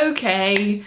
Okay,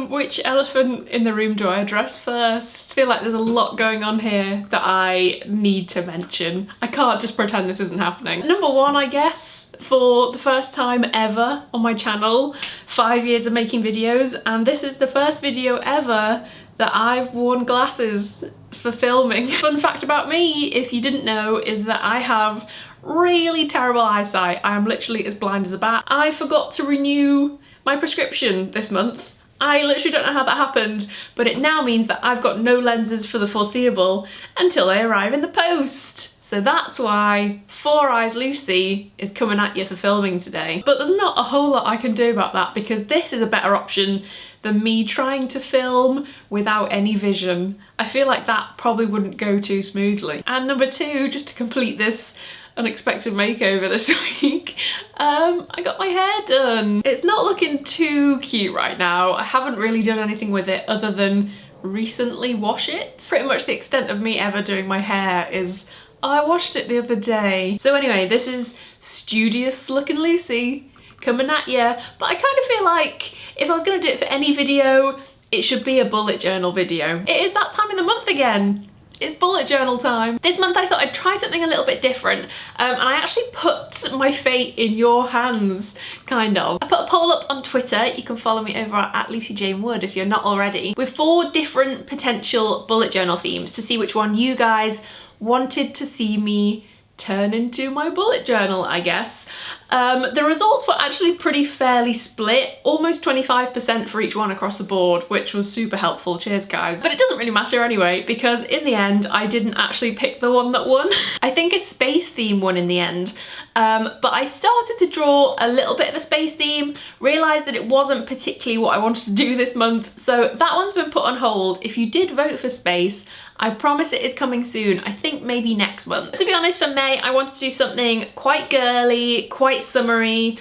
which elephant in the room do I address first? I feel like there's a lot going on here that I need to mention. I can't just pretend this isn't happening. Number one, I guess, for the first time ever on my channel, 5 years of making videos, and this is the first video ever that I've worn glasses for filming. Fun fact about me, if you didn't know, is that I have really terrible eyesight. I am literally as blind as a bat. I forgot to renew my prescription this month. I literally don't know how that happened, but it now means that I've got no lenses for the foreseeable until they arrive in the post. So that's why Four Eyes Lucy is coming at you for filming today. But there's not a whole lot I can do about that because this is a better option than me trying to film without any vision. I feel like that probably wouldn't go too smoothly. And number two, just to complete this unexpected makeover this week, I got my hair done. It's not looking too cute right now. I haven't really done anything with it other than recently wash it. Pretty much the extent of me ever doing my hair is, oh, I washed it the other day. So anyway, this is studious looking Lucy coming at ya. But I kind of feel like if I was gonna do it for any video, it should be a bullet journal video. It is that time of the month again. It's bullet journal time. This month I thought I'd try something a little bit different, and I actually put my fate in your hands, kind of. I put a poll up on Twitter, you can follow me over at @LucyJaneWood if you're not already, with 4 different potential bullet journal themes to see which one you guys wanted to see me turn into my bullet journal, I guess. The results were actually pretty fairly split, almost 25% for each one across the board, which was super helpful, cheers guys. But it doesn't really matter anyway, because in the end, I didn't actually pick the one that won. I think a space theme won in the end, but I started to draw a little bit of a space theme, realised that it wasn't particularly what I wanted to do this month, so that one's been put on hold. If you did vote for space, I promise it is coming soon. I think maybe next month. To be honest, for May, I wanted to do something quite girly, quite summery.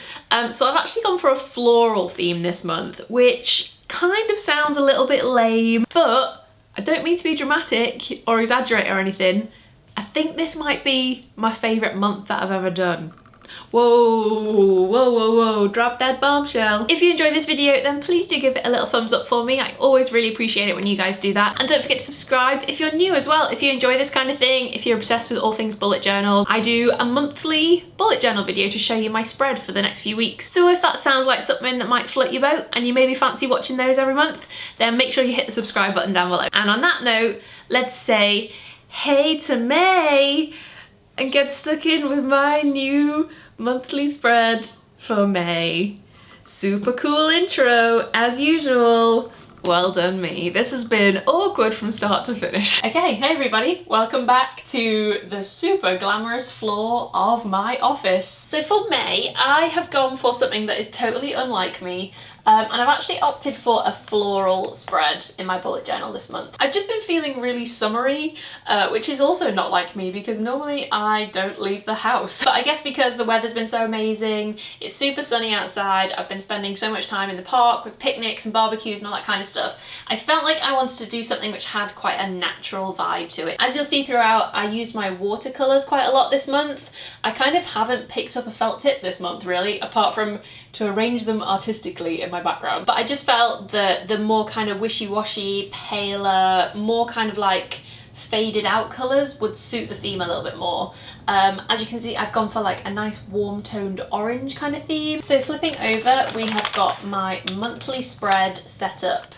So I've actually gone for a floral theme this month, which kind of sounds a little bit lame, but I don't mean to be dramatic or exaggerate or anything. I think this might be my favourite month that I've ever done. Whoa, whoa, whoa, whoa, drop that bombshell. If you enjoyed this video, then please do give it a little thumbs up for me. I always really appreciate it when you guys do that. And don't forget to subscribe if you're new as well. If you enjoy this kind of thing, if you're obsessed with all things bullet journals, I do a monthly bullet journal video to show you my spread for the next few weeks. So if that sounds like something that might float your boat and you maybe fancy watching those every month, then make sure you hit the subscribe button down below. And on that note, let's say hey to May and get stuck in with my new monthly spread for May. Super cool intro, as usual. Well done me. This has been awkward from start to finish. Okay, hey everybody, welcome back to the super glamorous floor of my office. So for May, I have gone for something that is totally unlike me. And I've actually opted for a floral spread in my bullet journal this month. I've just been feeling really summery, which is also not like me because normally I don't leave the house. But I guess because the weather's been so amazing, it's super sunny outside, I've been spending so much time in the park with picnics and barbecues and all that kind of stuff, I felt like I wanted to do something which had quite a natural vibe to it. As you'll see throughout, I used my watercolours quite a lot this month. I kind of haven't picked up a felt tip this month really, apart from to arrange them artistically in my background. But I just felt that the more kind of wishy-washy, paler, more kind of like faded out colours would suit the theme a little bit more. As you can see, I've gone for like a nice warm toned orange kind of theme. So flipping over, we have got my monthly spread set up.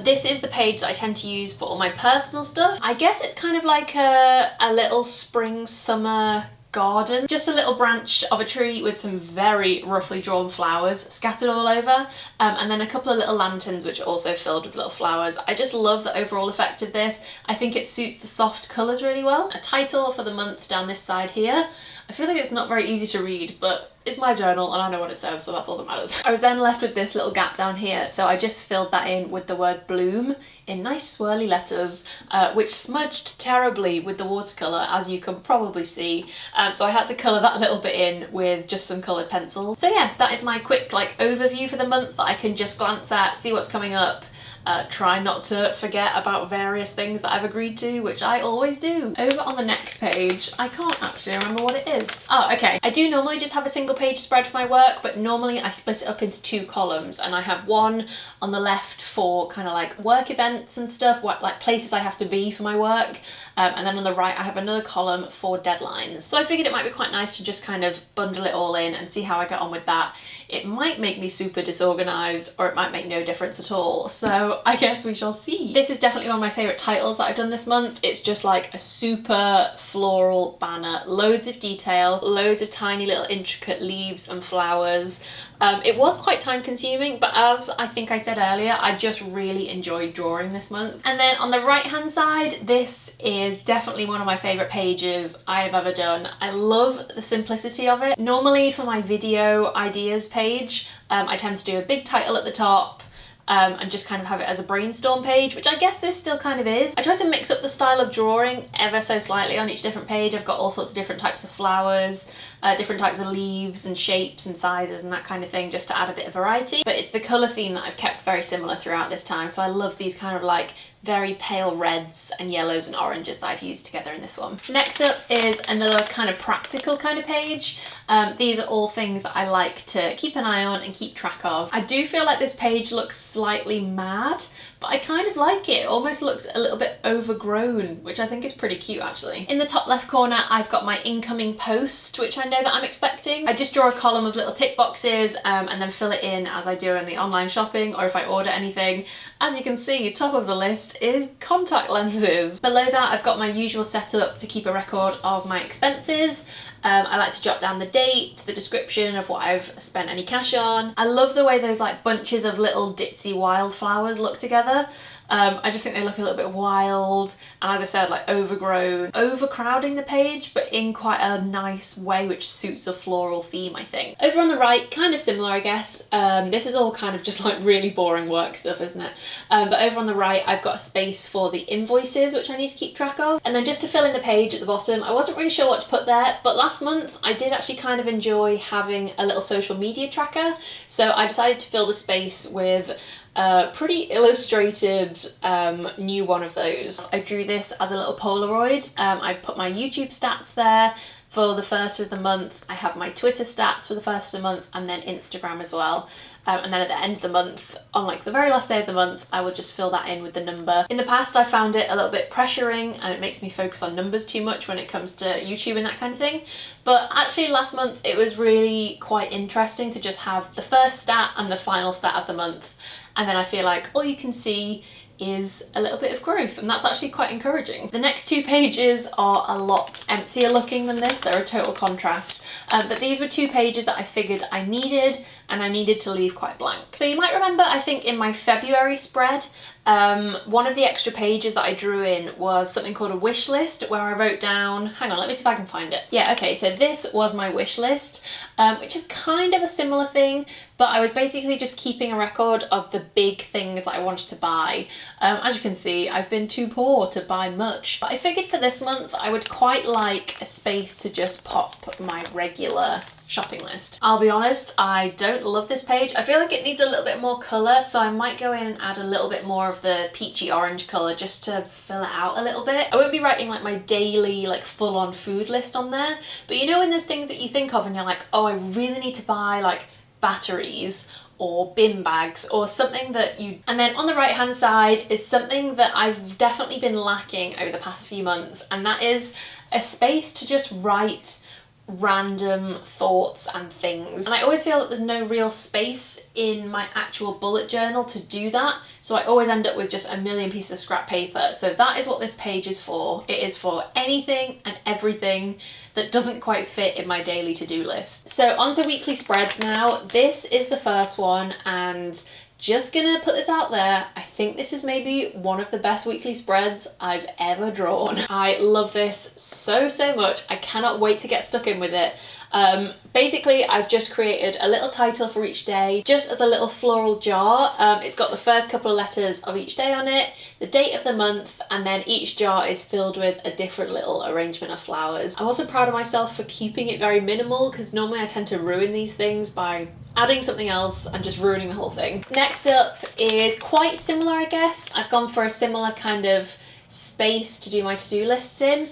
This is the page that I tend to use for all my personal stuff. I guess it's kind of like a little spring summer garden, just a little branch of a tree with some very roughly drawn flowers scattered all over, and then a couple of little lanterns which are also filled with little flowers. I just love the overall effect of this. I think it suits the soft colours really well. A title for the month down this side here. I feel like it's not very easy to read, but it's my journal and I know what it says, so that's all that matters. I was then left with this little gap down here, so I just filled that in with the word bloom in nice swirly letters, which smudged terribly with the watercolour, as you can probably see. So I had to colour that a little bit in with just some coloured pencils. So yeah, that is my quick like overview for the month that I can just glance at, see what's coming up, try not to forget about various things that I've agreed to, which I always do. Over on the next page, I can't actually remember what it is. Oh, okay. I do normally just have a single page spread for my work, but normally I split it up into 2 columns, and I have one on the left for kind of like work events and stuff, like places I have to be for my work, and then on the right I have another column for deadlines. So I figured it might be quite nice to just kind of bundle it all in and see how I get on with that. It might make me super disorganized, or it might make no difference at all, so I guess we shall see. This is definitely one of my favourite titles that I've done this month. It's just like a super floral banner, loads of detail, loads of tiny little intricate leaves and flowers. It was quite time consuming, but as I think I said earlier, I just really enjoyed drawing this month. And then on the right hand side, this is definitely one of my favourite pages I've ever done. I love the simplicity of it. Normally for my video ideas page, I tend to do a big title at the top, and just kind of have it as a brainstorm page, which I guess this still kind of is. I tried to mix up the style of drawing ever so slightly on each different page. I've got all sorts of different types of flowers, different types of leaves and shapes and sizes and that kind of thing, just to add a bit of variety. But it's the colour theme that I've kept very similar throughout this time, so I love these kind of like very pale reds and yellows and oranges that I've used together in this one. Next up is another kind of practical kind of page. These are all things that I like to keep an eye on and keep track of. I do feel like this page looks slightly mad, but I kind of like it. It almost looks a little bit overgrown, which I think is pretty cute actually. In the top left corner, I've got my incoming post, which I know that I'm expecting. I just draw a column of little tick boxes and then fill it in as I do in the online shopping or if I order anything. As you can see, top of the list is contact lenses. Below that, I've got my usual setup to keep a record of my expenses. I like to jot down the date, the description of what I've spent any cash on. I love the way those like bunches of little ditzy wildflowers look together. I just think they look a little bit wild, and as I said, like overgrown, overcrowding the page, but in quite a nice way which suits a floral theme, I think. Over on the right, kind of similar, I guess. This is all kind of just like really boring work stuff, isn't it? But over on the right, I've got a space for the invoices, which I need to keep track of. And then just to fill in the page at the bottom, I wasn't really sure what to put there, but last month I did actually kind of enjoy having a little social media tracker. So I decided to fill the space with a pretty illustrated new one of those. I drew this as a little Polaroid. I put my YouTube stats there for the first of the month. I have my Twitter stats for the first of the month, and then Instagram as well. And then at the end of the month, on like the very last day of the month, I would just fill that in with the number. In the past, I found it a little bit pressuring and it makes me focus on numbers too much when it comes to YouTube and that kind of thing. But actually last month, it was really quite interesting to just have the first stat and the final stat of the month. And then I feel like all you can see is a little bit of growth, and that's actually quite encouraging. The next 2 pages are a lot emptier looking than this. They're a total contrast. But these were 2 pages that I figured I needed, and I needed to leave quite blank. So you might remember, I think in my February spread, one of the extra pages that I drew in was something called a wish list, where I wrote down, hang on, let me see if I can find it. Yeah, okay, so this was my wish list, which is kind of a similar thing, but I was basically just keeping a record of the big things that I wanted to buy. As you can see, I've been too poor to buy much, but I figured for this month I would quite like a space to just pop my regular shopping list. I'll be honest, I don't love this page. I feel like it needs a little bit more colour, so I might go in and add a little bit more of the peachy orange colour just to fill it out a little bit. I won't be writing like my daily like full-on food list on there, but you know when there's things that you think of and you're like, oh, I really need to buy like batteries or bin bags or something that you... And then on the right hand side is something that I've definitely been lacking over the past few months, and that is a space to just write random thoughts and things. And I always feel that there's no real space in my actual bullet journal to do that, so I always end up with just a million pieces of scrap paper. So that is what this page is for. It is for anything and everything that doesn't quite fit in my daily to-do list. So on to weekly spreads now. This is the first one, and just gonna put this out there, I think this is maybe one of the best weekly spreads I've ever drawn. I love this so much. I cannot wait to get stuck in with it. Basically, I've just created a little title for each day, just as a little floral jar. It's got the first couple of letters of each day on it, the date of the month, and then each jar is filled with a different little arrangement of flowers. I'm also proud of myself for keeping it very minimal, because normally I tend to ruin these things by adding something else and just ruining the whole thing. Next up is quite similar, I guess. I've gone for a similar kind of space to do my to-do lists in.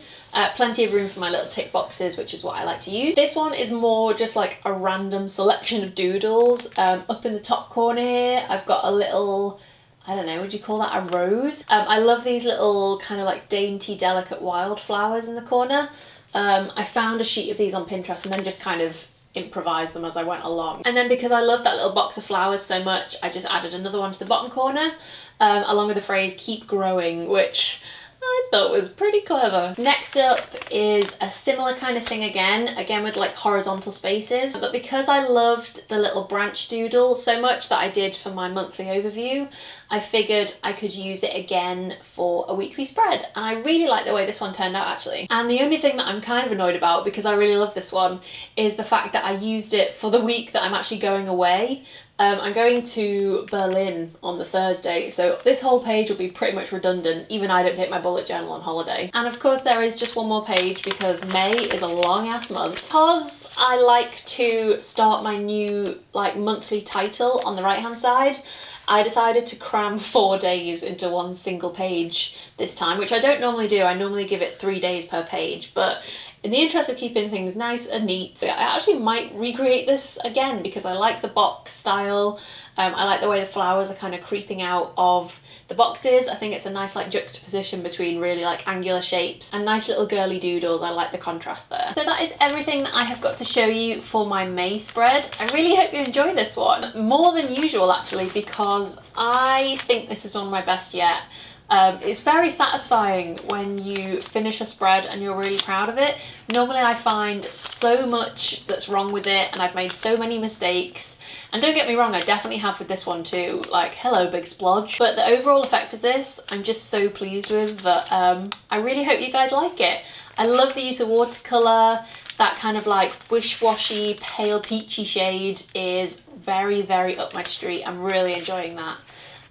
Plenty of room for my little tick boxes, which is what I like to use. This one is more just like a random selection of doodles. Up in the top corner here, I've got a little, I don't know, would you call that a rose? I love these little kind of like dainty, delicate wildflowers in the corner. I found a sheet of these on Pinterest and then just kind of improvised them as I went along. And then because I love that little box of flowers so much, I just added another one to the bottom corner, along with the phrase "keep growing," which I thought was pretty clever. Next up is a similar kind of thing again with like horizontal spaces, but because I loved the little branch doodle so much that I did for my monthly overview, I figured I could use it again for a weekly spread, and I really like the way this one turned out actually. And the only thing that I'm kind of annoyed about, because I really love this one, is the fact that I used it for the week that I'm actually going away. I'm going to Berlin on the Thursday, so this whole page will be pretty much redundant. Even I don't take my bullet journal on holiday. And of course there is just one more page because May is a long ass month. Because I like to start my new like monthly title on the right hand side, I decided to cram 4 days into one single page this time, which I don't normally do. I normally give it 3 days per page, but in the interest of keeping things nice and neat, I actually might recreate this again because I like the box style. I like the way the flowers are kind of creeping out of the boxes. I think it's a nice like juxtaposition between really like angular shapes and nice little girly doodles. I like the contrast there. So that is everything that I have got to show you for my May spread. I really hope you enjoy this one, more than usual actually, because I think this is one of my best yet. It's very satisfying when you finish a spread and you're really proud of it. Normally I find so much that's wrong with it and I've made so many mistakes. And don't get me wrong, I definitely have with this one too, like hello big splodge. But the overall effect of this, I'm just so pleased with that. I really hope you guys like it. I love the use of watercolour. That kind of like wish-washy, pale peachy shade is very, very up my street. I'm really enjoying that.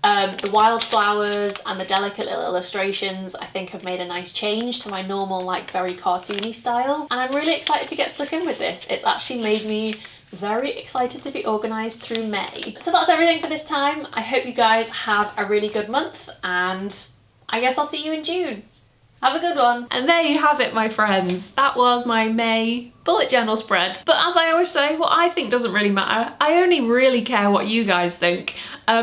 The wildflowers and the delicate little illustrations I think have made a nice change to my normal like very cartoony style, and I'm really excited to get stuck in with this. It's actually made me very excited to be organised through May. So that's everything for this time. I hope you guys have a really good month and I guess I'll see you in June. Have a good one. And there you have it, my friends. That was my May bullet journal spread. But as I always say, what I think doesn't really matter. I only really care what you guys think.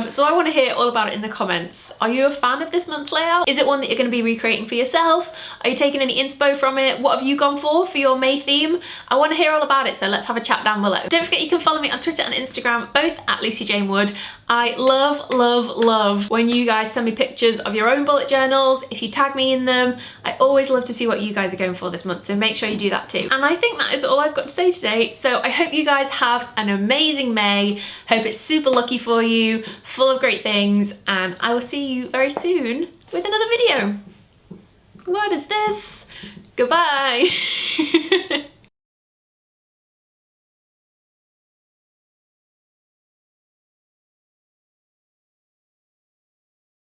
So I want to hear all about it in the comments. Are you a fan of this month's layout? Is it one that you're going to be recreating for yourself? Are you taking any inspo from it? What have you gone for your May theme? I want to hear all about it, so let's have a chat down below. Don't forget you can follow me on Twitter and Instagram, both at Lucy Jane Wood. I love, love, love when you guys send me pictures of your own bullet journals. If you tag me in them, I always love to see what you guys are going for this month, so make sure you do that too. And I think that is all I've got to say today, so I hope you guys have an amazing May. Hope it's super lucky for you, full of great things, and I will see you very soon with another video. What is this? Goodbye.